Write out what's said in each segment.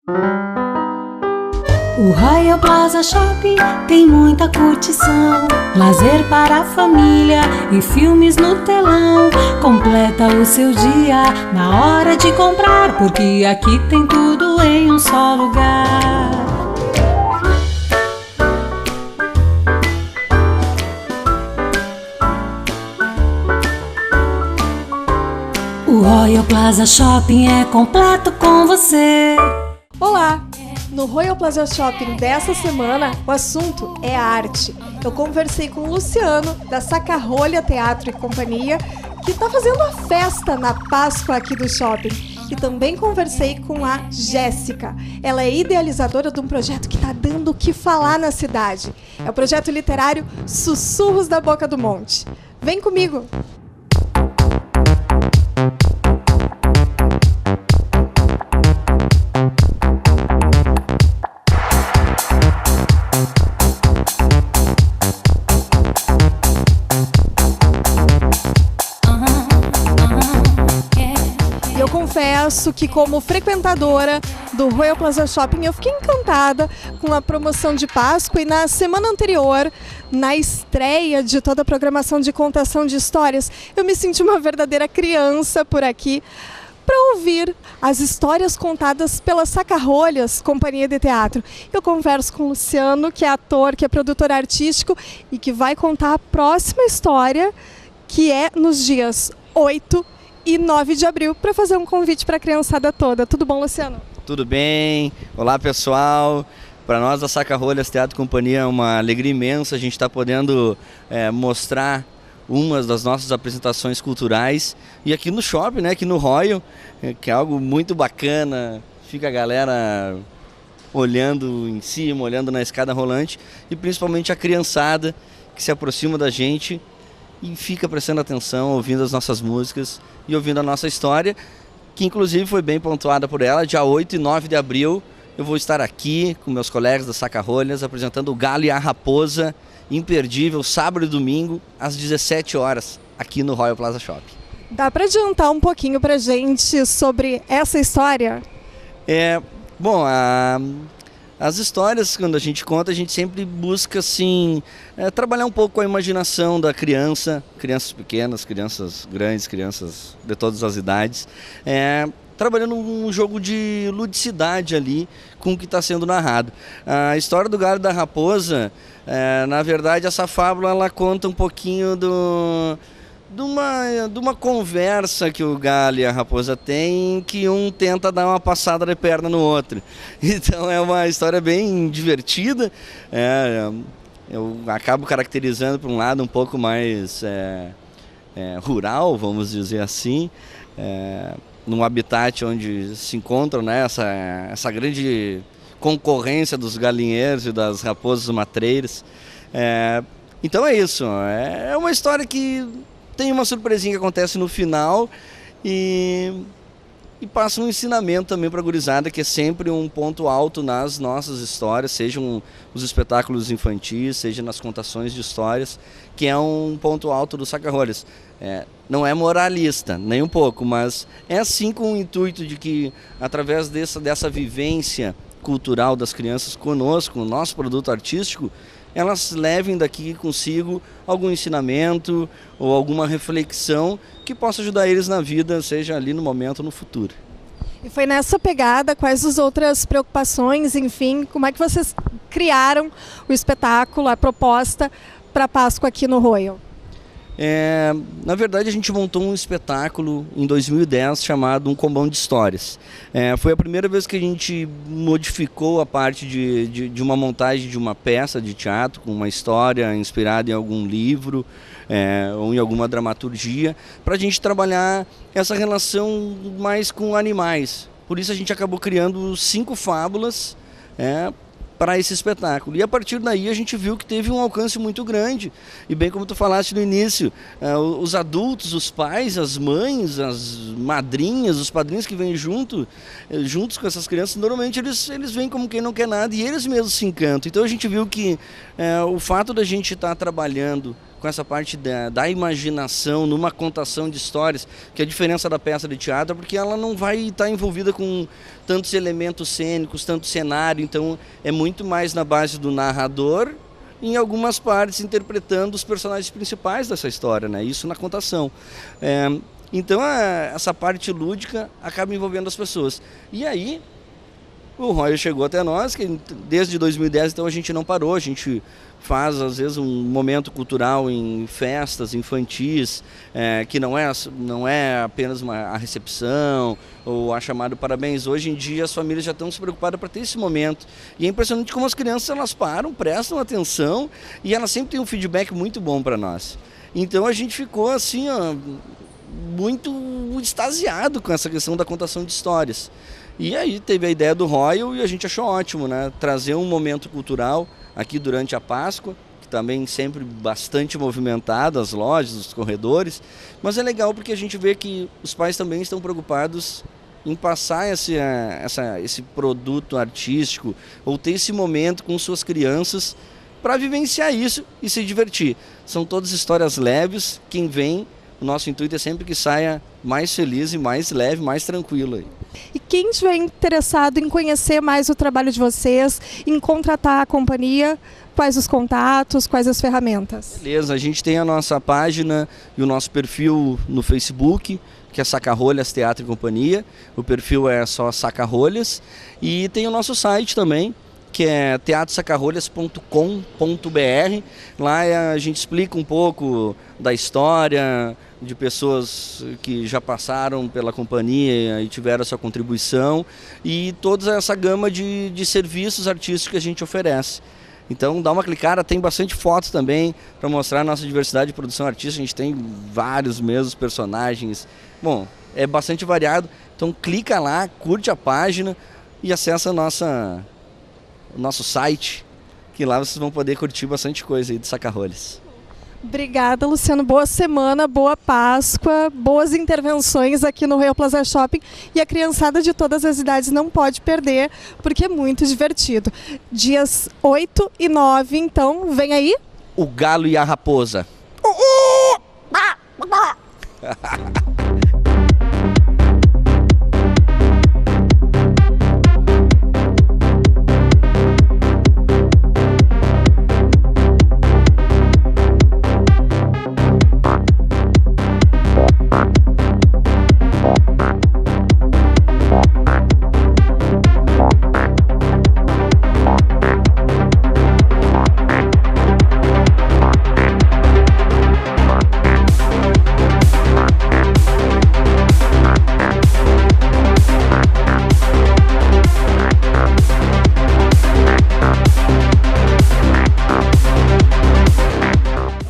O Royal Plaza Shopping tem muita curtição, lazer para a família e filmes no telão. Completa o seu dia na hora de comprar, porque aqui tem tudo em um só lugar. O Royal Plaza Shopping é completo com você. Olá! No Royal Plaza Shopping dessa semana, o assunto é arte. Eu conversei com o Luciano, da Saca-Rolha Teatro e Companhia, que está fazendo a festa na Páscoa aqui do shopping. E também conversei com a Jéssica. Ela é idealizadora de um projeto que está dando o que falar na cidade. É o projeto literário Sussurros da Boca do Monte. Vem comigo! Confesso que, como frequentadora do Royal Plaza Shopping, eu fiquei encantada com a promoção de Páscoa e na semana anterior, na estreia de toda a programação de contação de histórias, eu me senti uma verdadeira criança por aqui para ouvir as histórias contadas pela Saca-Rolhas Companhia de Teatro. Eu converso com o Luciano, que é ator, que é produtor artístico e que vai contar a próxima história, que é nos dias 8 e 9 de abril, para fazer um convite para a criançada toda. Tudo bom, Luciano? Tudo bem. Olá, pessoal. Para nós da Saca-Rolhas Teatro e Companhia é uma alegria imensa a gente estar podendo mostrar uma das nossas apresentações culturais. E aqui no shopping, né, aqui no Royal, que é algo muito bacana. Fica a galera olhando em cima, olhando na escada rolante, e principalmente a criançada que se aproxima da gente e fica prestando atenção, ouvindo as nossas músicas e ouvindo a nossa história, que inclusive foi bem pontuada por ela. Dia 8 e 9 de abril eu vou estar aqui com meus colegas da Saca-Rolhas apresentando O Galo e a Raposa, imperdível, sábado e domingo, às 17 horas, aqui no Royal Plaza Shopping. Dá para adiantar um pouquinho pra gente sobre essa história? Bom, as histórias, quando a gente conta, a gente sempre busca assim, trabalhar um pouco com a imaginação da criança, crianças pequenas, crianças grandes, crianças de todas as idades, trabalhando um jogo de ludicidade ali com o que está sendo narrado. A história do Galo e da Raposa, na verdade, essa fábula ela conta um pouquinho de uma conversa que o Galo e a Raposa têm, que um tenta dar uma passada de perna no outro. Então é uma história bem divertida. Eu acabo caracterizando por um lado um pouco mais rural, vamos dizer assim, num habitat onde se encontram, né, essa grande concorrência dos galinheiros e das raposas matreiras. Então é isso, é uma história que tem uma surpresinha que acontece no final e passa um ensinamento também para a gurizada, que é sempre um ponto alto nas nossas histórias, sejam os espetáculos infantis, seja nas contações de histórias, que é um ponto alto do Saca-Rolhas. Não é moralista, nem um pouco, mas é sim com o intuito de que, através dessa vivência cultural das crianças conosco, o nosso produto artístico, elas levem daqui consigo algum ensinamento ou alguma reflexão que possa ajudar eles na vida, seja ali no momento ou no futuro. E foi nessa pegada, quais as outras preocupações, enfim, como é que vocês criaram o espetáculo, a proposta para Páscoa aqui no Royal? Na verdade, a gente montou um espetáculo em 2010 chamado Um Combão de Histórias. Foi a primeira vez que a gente modificou a parte de uma montagem de uma peça de teatro com uma história inspirada em algum livro ou em alguma dramaturgia, para a gente trabalhar essa relação mais com animais. Por isso a gente acabou criando 5 fábulas para esse espetáculo. E a partir daí a gente viu que teve um alcance muito grande. E bem como tu falaste no início, os adultos, os pais, as mães, as madrinhas, os padrinhos que vêm juntos com essas crianças, normalmente eles vêm como quem não quer nada e eles mesmos se encantam. Então a gente viu que o fato da gente estar trabalhando com essa parte da imaginação, numa contação de histórias, que é a diferença da peça de teatro, porque ela não vai estar envolvida com tantos elementos cênicos, tanto cenário, então é muito mais na base do narrador, em algumas partes interpretando os personagens principais dessa história, né? Isso na contação. Então essa parte lúdica acaba envolvendo as pessoas. E aí o Royal chegou até nós, que desde 2010 então a gente não parou, a gente faz às vezes um momento cultural em festas infantis, que não é apenas a recepção ou a chamada parabéns. Hoje em dia as famílias já estão se preocupadas para ter esse momento. E é impressionante como as crianças elas param, prestam atenção e elas sempre têm um feedback muito bom para nós. Então a gente ficou assim, muito extasiado com essa questão da contação de histórias. E aí teve a ideia do Royal e a gente achou ótimo, né? Trazer um momento cultural aqui durante a Páscoa, que também sempre bastante movimentado, as lojas, os corredores. Mas é legal porque a gente vê que os pais também estão preocupados em passar esse produto artístico ou ter esse momento com suas crianças para vivenciar isso e se divertir. São todas histórias leves, quem vem, o nosso intuito é sempre que saia mais feliz e mais leve, mais tranquilo aí. E quem estiver interessado em conhecer mais o trabalho de vocês, em contratar a companhia, quais os contatos, quais as ferramentas? Beleza, a gente tem a nossa página e o nosso perfil no Facebook, que é Saca-Rolhas Teatro e Companhia. O perfil é só Saca-Rolhas. E tem o nosso site também, que é teatrosacarrolhas.com.br. Lá a gente explica um pouco da história, de pessoas que já passaram pela companhia e tiveram a sua contribuição e toda essa gama de serviços artísticos que a gente oferece. Então dá uma clicada, tem bastante fotos também para mostrar a nossa diversidade de produção artística. A gente tem vários mesmos personagens, bom, é bastante variado. Então clica lá, curte a página e acessa o nosso site, que lá vocês vão poder curtir bastante coisa aí de Saca-Rolhas. Obrigada, Luciano. Boa semana, boa Páscoa, boas intervenções aqui no Royal Plaza Shopping. E a criançada de todas as idades não pode perder, porque é muito divertido. Dias 8 e 9, então, vem aí. O Galo e a Raposa.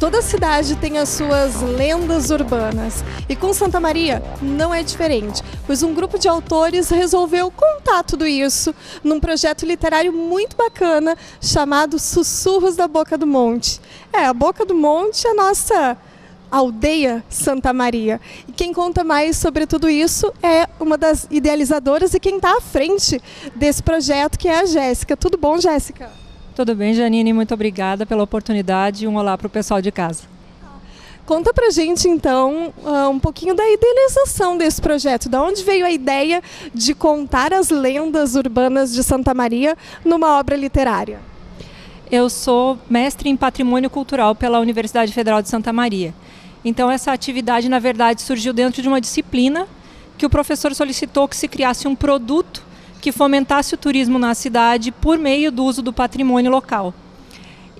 Toda cidade tem as suas lendas urbanas e com Santa Maria não é diferente, pois um grupo de autores resolveu contar tudo isso num projeto literário muito bacana chamado Sussurros da Boca do Monte. A Boca do Monte é a nossa aldeia Santa Maria. E quem conta mais sobre tudo isso é uma das idealizadoras e quem está à frente desse projeto, que é a Jéssica. Tudo bom, Jéssica? Tudo bem, Janine, muito obrigada pela oportunidade e um olá para o pessoal de casa. Conta pra gente então um pouquinho da idealização desse projeto, de onde veio a ideia de contar as lendas urbanas de Santa Maria numa obra literária. Eu sou mestre em Patrimônio Cultural pela Universidade Federal de Santa Maria. Então essa atividade, na verdade, surgiu dentro de uma disciplina que o professor solicitou que se criasse um produto que fomentasse o turismo na cidade por meio do uso do patrimônio local.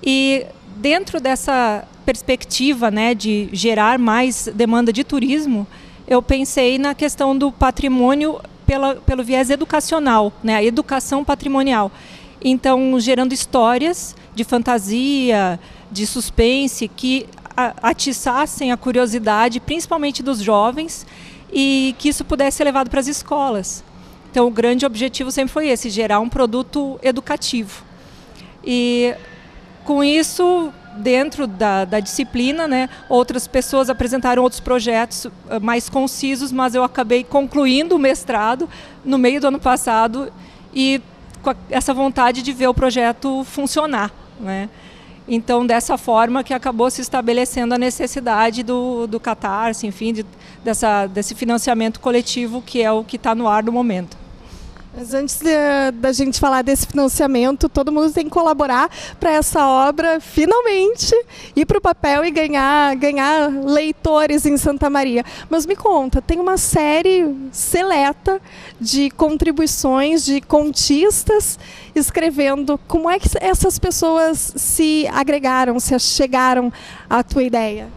E dentro dessa perspectiva, né, de gerar mais demanda de turismo, eu pensei na questão do patrimônio pelo viés educacional, né, a educação patrimonial. Então, gerando histórias de fantasia, de suspense, que atiçassem a curiosidade, principalmente dos jovens, e que isso pudesse ser levado para as escolas. Então, o grande objetivo sempre foi esse, gerar um produto educativo. E, com isso, dentro da disciplina, né, outras pessoas apresentaram outros projetos mais concisos, mas eu acabei concluindo o mestrado no meio do ano passado e com essa vontade de ver o projeto funcionar, né? Então, dessa forma que acabou se estabelecendo a necessidade do Catarse, enfim, desse financiamento coletivo, que é o que está no ar no momento. Mas antes da gente falar desse financiamento, todo mundo tem que colaborar para essa obra finalmente ir para o papel e ganhar leitores em Santa Maria. Mas me conta, tem uma série seleta de contribuições de contistas escrevendo. Como é que essas pessoas se agregaram, se chegaram à tua ideia?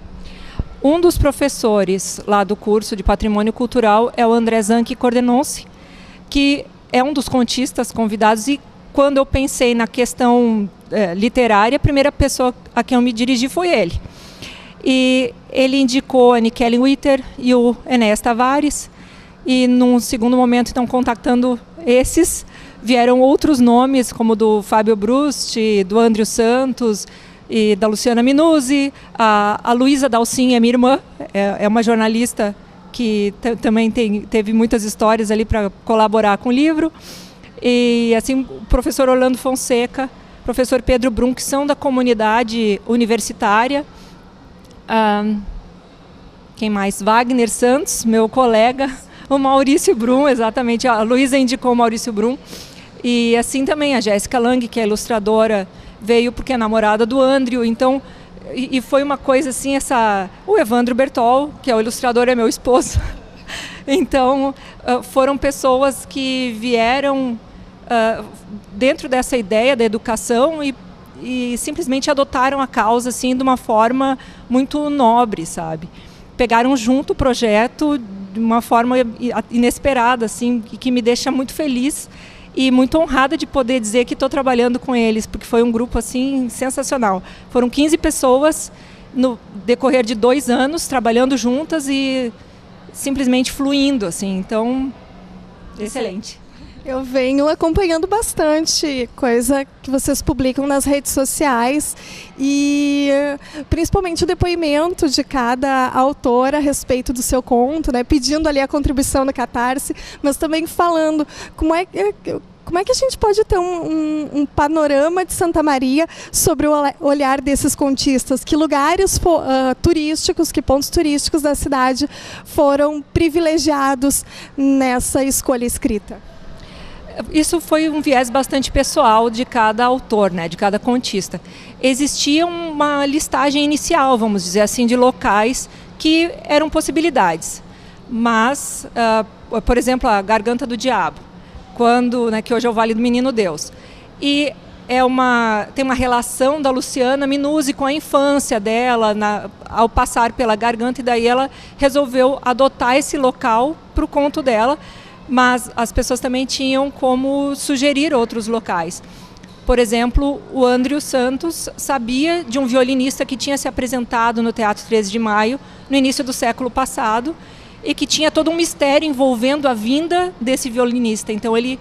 Um dos professores lá do curso de Patrimônio Cultural é o André Zanchi Cordenonce, que é um dos contistas convidados, e quando eu pensei na questão literária, a primeira pessoa a quem eu me dirigi foi ele. E ele indicou a Nikellen Witter e o Enéas Tavares, e num segundo momento, então, contactando esses, vieram outros nomes, como do Fábio Brust, do André Santos e da Luciana Minuzzi. A Luísa Dalcin, minha irmã, é uma jornalista que também teve muitas histórias ali para colaborar com o livro. E assim, o professor Orlando Fonseca, professor Pedro Brum, que são da comunidade universitária. Quem mais? Wagner Santos, meu colega. O Maurício Brum, exatamente. A Luísa indicou o Maurício Brum. E assim também a Jéssica Lang, que é ilustradora, veio porque é namorada do Andrew. Então, e foi uma coisa assim, o Evandro Bertol, que é o ilustrador, é meu esposo. Então, foram pessoas que vieram dentro dessa ideia da educação e simplesmente adotaram a causa assim, de uma forma muito nobre, sabe? Pegaram junto o projeto de uma forma inesperada, assim, que me deixa muito feliz e muito honrada de poder dizer que estou trabalhando com eles, porque foi um grupo assim sensacional. Foram 15 pessoas no decorrer de 2 anos trabalhando juntas e simplesmente fluindo, assim. Então, excelente. Eu venho acompanhando bastante coisa que vocês publicam nas redes sociais e principalmente o depoimento de cada autor a respeito do seu conto, né, pedindo ali a contribuição do Catarse, mas também falando como é que a gente pode ter um panorama de Santa Maria sobre o olhar desses contistas, que lugares turísticos, que pontos turísticos da cidade foram privilegiados nessa escolha escrita. Isso foi um viés bastante pessoal de cada autor, né, de cada contista. Existia uma listagem inicial, vamos dizer assim, de locais que eram possibilidades. Mas, por exemplo, a Garganta do Diabo, que hoje é o Vale do Menino Deus. E tem uma relação da Luciana Minuzzi com a infância dela, ao passar pela Garganta, e daí ela resolveu adotar esse local para o conto dela. Mas as pessoas também tinham como sugerir outros locais. Por exemplo, o André Santos sabia de um violinista que tinha se apresentado no Teatro 13 de Maio no início do século passado e que tinha todo um mistério envolvendo a vinda desse violinista. Então ele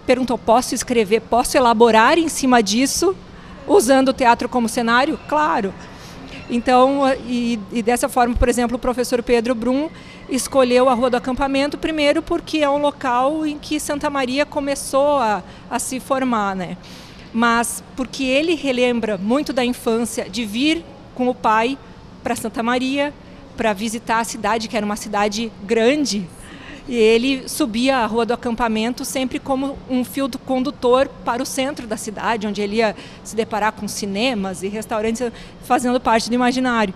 perguntou, posso escrever, posso elaborar em cima disso, usando o teatro como cenário? Claro. Então, e dessa forma, por exemplo, o professor Pedro Brum escolheu a Rua do Acampamento, primeiro porque é um local em que Santa Maria começou a se formar, né? Mas porque ele relembra muito da infância, de vir com o pai para Santa Maria, para visitar a cidade, que era uma cidade grande, e ele subia a Rua do Acampamento sempre como um fio condutor para o centro da cidade, onde ele ia se deparar com cinemas e restaurantes fazendo parte do imaginário.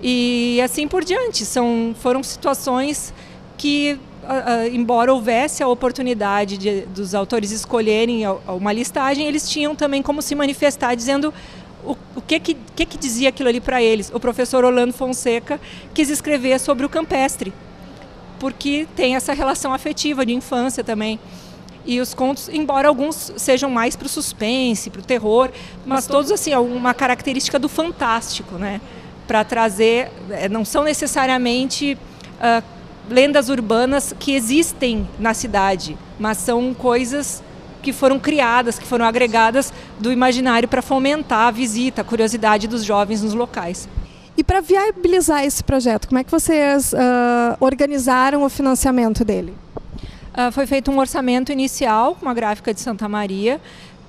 E assim por diante, foram situações que, embora houvesse a oportunidade dos autores escolherem uma listagem, eles tinham também como se manifestar, dizendo o que dizia aquilo ali para eles. O professor Orlando Fonseca quis escrever sobre o campestre, porque tem essa relação afetiva de infância também. E os contos, embora alguns sejam mais para o suspense, para o terror, mas todos assim, uma característica do fantástico, né? Para trazer, não são necessariamente lendas urbanas que existem na cidade, mas são coisas que foram criadas, que foram agregadas do imaginário para fomentar a visita, a curiosidade dos jovens nos locais. E para viabilizar esse projeto, como é que vocês organizaram o financiamento dele? Foi feito um orçamento inicial com uma gráfica de Santa Maria,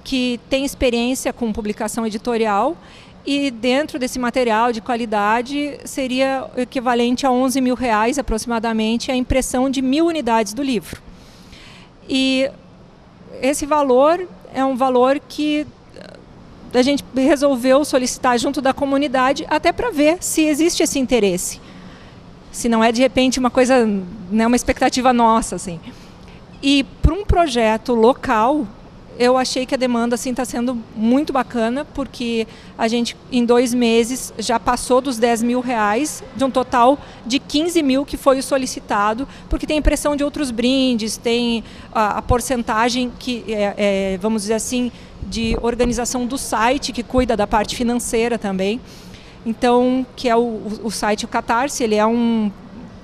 que tem experiência com publicação editorial, E dentro desse material de qualidade seria equivalente a R$11 mil aproximadamente a impressão de 1.000 unidades do livro. E esse valor é um valor que a gente resolveu solicitar junto da comunidade até para ver se existe esse interesse. Se não é de repente uma coisa, né, uma expectativa nossa, assim. E para um projeto local, eu achei que a demanda assim está sendo muito bacana, porque a gente em 2 meses já passou dos R$10 mil, de um total de 15 mil que foi o solicitado, porque tem impressão de outros brindes, tem a porcentagem que vamos dizer assim, de organização do site, que cuida da parte financeira também. Então, que é o site, o Catarse, ele é um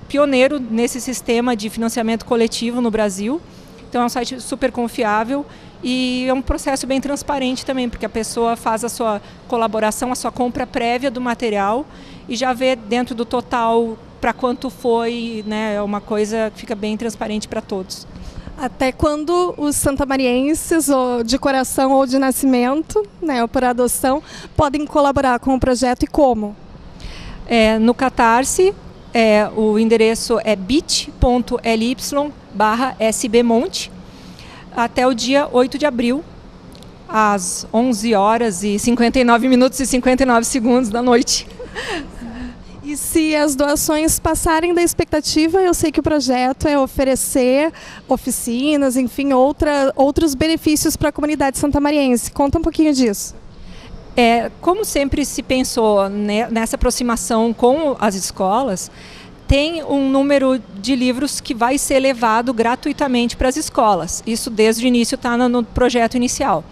pioneiro nesse sistema de financiamento coletivo no Brasil. Então é um site super confiável e é um processo bem transparente também, porque a pessoa faz a sua colaboração, a sua compra prévia do material e já vê dentro do total para quanto foi, né, é uma coisa que fica bem transparente para todos. Até quando os santamarienses, ou de coração ou de nascimento, né, ou por adoção, podem colaborar com o projeto e como? No Catarse, o endereço é bit.ly/sbmonte até o dia 8 de abril, às 11 horas e 59 minutos e 59 segundos da noite. E se as doações passarem da expectativa, eu sei que o projeto é oferecer oficinas, enfim, outros benefícios para a comunidade santamariense. Conta um pouquinho disso. Como sempre se pensou nessa aproximação com as escolas, tem um número de livros que vai ser levado gratuitamente para as escolas. Isso desde o início está no projeto inicial.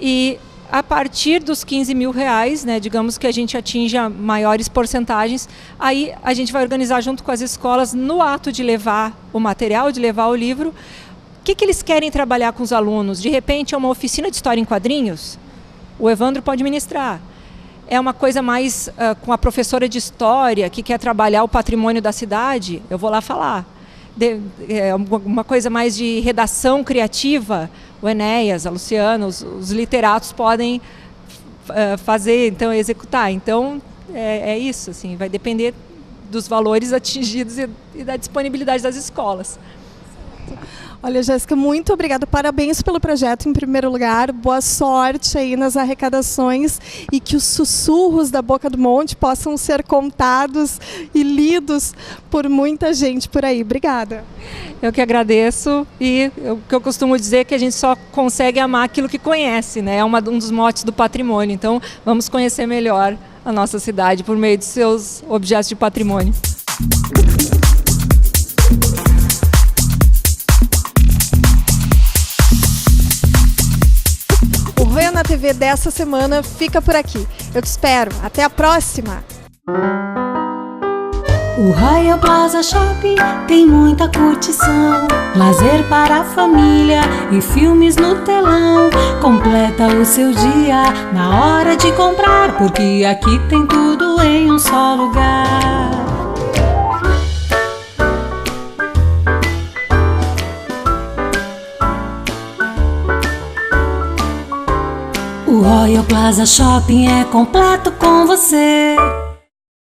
E a partir dos R$15 mil, né, digamos que a gente atinja maiores porcentagens, aí a gente vai organizar junto com as escolas, no ato de levar o material, de levar o livro, o que eles querem trabalhar com os alunos. De repente é uma oficina de história em quadrinhos, o Evandro pode ministrar. É uma coisa mais com a professora de história que quer trabalhar o patrimônio da cidade, eu vou lá falar. Uma coisa mais de redação criativa, o Enéas, a Luciana, os literatos podem fazer, então executar. Então é isso, assim, vai depender dos valores atingidos e da disponibilidade das escolas. Olha, Jéssica, muito obrigada. Parabéns pelo projeto, em primeiro lugar. Boa sorte aí nas arrecadações e que os sussurros da Boca do Monte possam ser contados e lidos por muita gente por aí. Obrigada. Eu que agradeço e o que eu costumo dizer é que a gente só consegue amar aquilo que conhece, né? É um dos motes do patrimônio. Então, vamos conhecer melhor a nossa cidade por meio de seus objetos de patrimônio. O Royal na TV dessa semana fica por aqui. Eu te espero. Até a próxima! O Royal Plaza Shopping tem muita curtição, lazer para a família e filmes no telão. Completa o seu dia na hora de comprar, porque aqui tem tudo em um só lugar. O Royal Plaza Shopping é completo com você.